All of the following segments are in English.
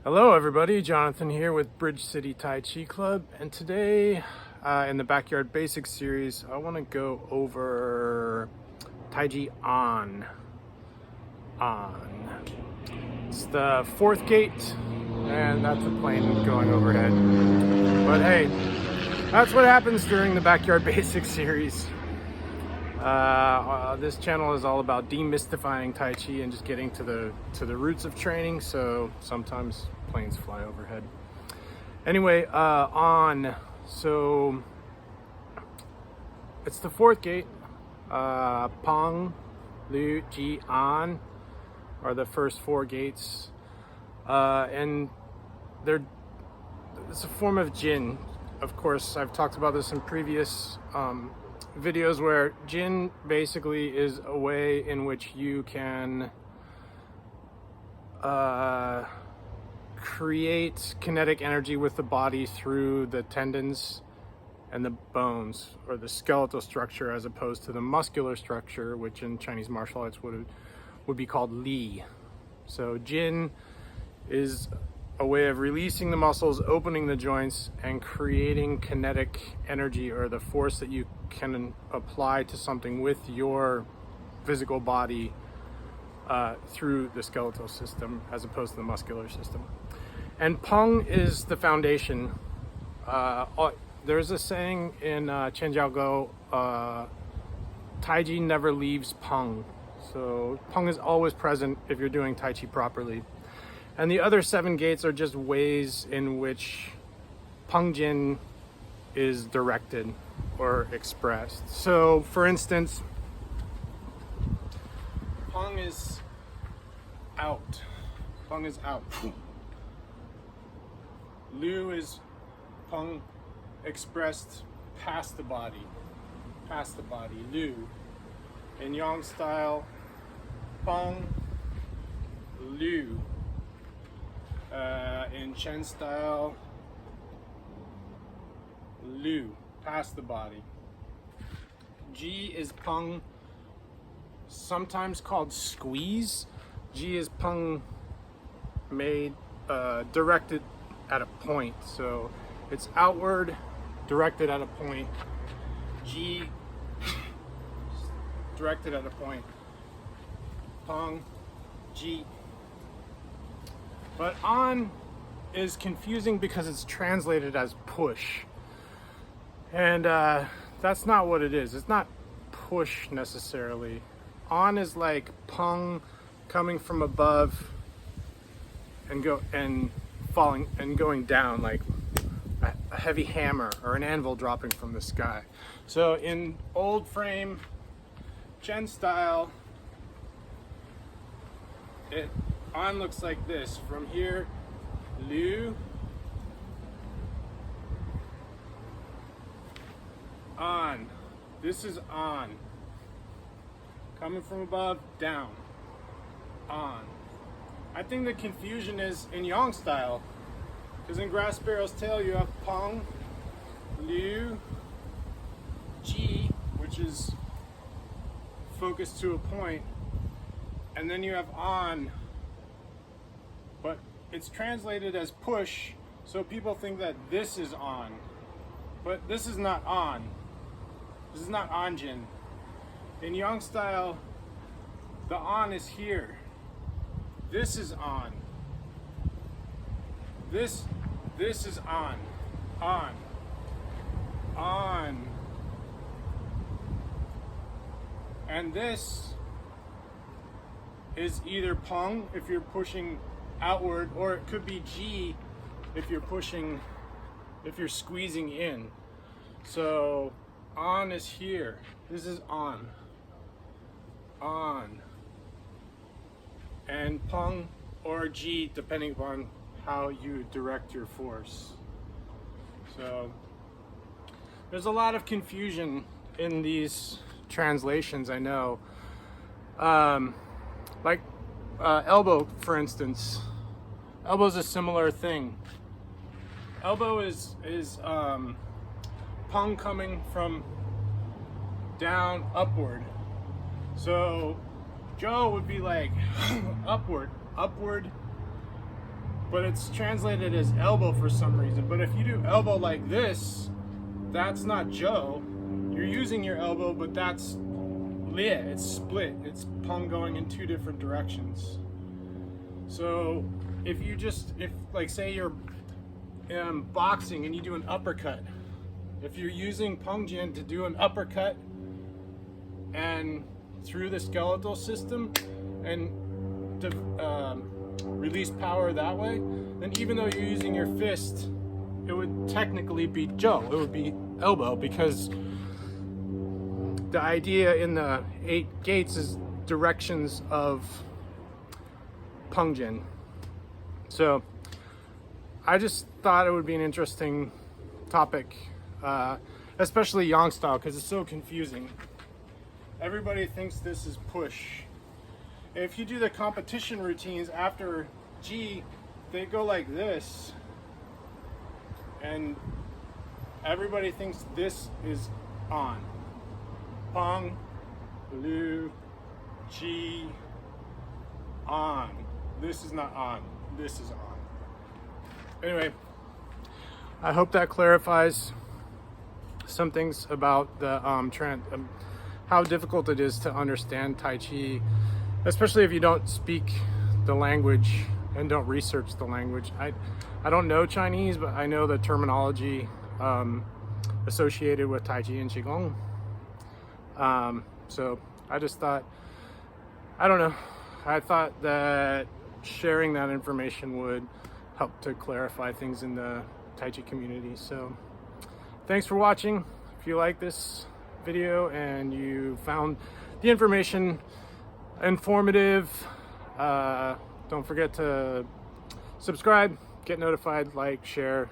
Hello everybody, Jonathan here with Bridge City Tai Chi Club, and today in the Backyard Basics series I want to go over Taiji on. It's the fourth gate and that's a plane going overhead, but hey, that's what happens during the Backyard Basics series. This channel is all about demystifying Tai Chi and just getting to the roots of training, so sometimes planes fly overhead. Anyway, so it's the fourth gate. Pong, Lu, Ji, An are the first four gates, and it's a form of Jin. Of course, I've talked about this in previous videos where Jin basically is a way in which you can create kinetic energy with the body through the tendons and the bones, or the skeletal structure, as opposed to the muscular structure, which in Chinese martial arts would be called Li. So Jin is a way of releasing the muscles, opening the joints, and creating kinetic energy, or the force that you can apply to something with your physical body through the skeletal system as opposed to the muscular system. And Peng is the foundation. There's a saying in Chen Jiao Go, Taiji never leaves Peng. So Peng is always present if you're doing Tai Chi properly. And the other 7 gates are just ways in which Peng Jin is directed or expressed. So, for instance, Peng is out. Peng is out. Lu is Peng expressed past the body. Past the body. Lu. In Yang style, Peng, Lu. In Chen style, Lu, past the body. Ji is Peng, sometimes called squeeze. Ji is Peng made, directed at a point. So it's outward, directed at a point. Ji, directed at a point. Peng, Ji. But on is confusing because it's translated as push. And that's not what it is. It's not push necessarily. On is like Peng coming from above and falling and going down, like a heavy hammer or an anvil dropping from the sky. So in old frame Chen style, On looks like this. From here, Lu, On. This is On. Coming from above, down. On. I think the confusion is in Yang style, because in Grass Sparrow's Tail you have Peng, Lu, Ji, which is focused to a point, and then you have On. But it's translated as push, so people think that this is On. But this is not On. This is not Anjin. In Yang style, the On is here. This is On. This is On. On. On. And this is either Peng if you're pushing outward, or it could be Ji if you're pushing, if you're squeezing in. So On is here. This is On. On. And Peng or Ji, depending upon how you direct your force. So there's a lot of confusion in these translations, I know. Like elbow, for instance. Elbow is a similar thing. Elbow is Peng coming from down upward. So Joe would be like upward, but it's translated as elbow for some reason. But if you do elbow like this, that's not Joe. You're using your elbow, but that's Lie. It's split. It's Peng going in two different directions. So if like say you're boxing and you do an uppercut, if you're using Peng Jian to do an uppercut and through the skeletal system and to release power that way, then even though you're using your fist, it would technically be Joe. It would be elbow, because the idea in the 8 gates is directions of Peng Jian. So I just thought it would be an interesting topic, especially Yang style, because it's so confusing. Everybody thinks this is push. If you do the competition routines after G, they go like this, and everybody thinks this is on. Peng, Lu, G, on. This is not on. This is on. Anyway, I hope that clarifies some things about the how difficult it is to understand Tai Chi, especially if you don't speak the language and don't research the language. I don't know Chinese, but I know the terminology associated with Taiji and Qigong. So I just thought, I don't know, I thought that sharing that information would help to clarify things in the Tai Chi community. So thanks for watching. If you like this video and you found the information informative, don't forget to subscribe, get notified, like, share,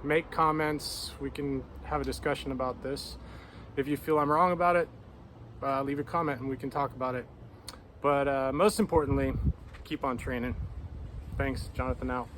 make comments. We can have a discussion about this. If you feel I'm wrong about it, leave a comment and we can talk about it. But most importantly, keep on training. Thanks, Jonathan out.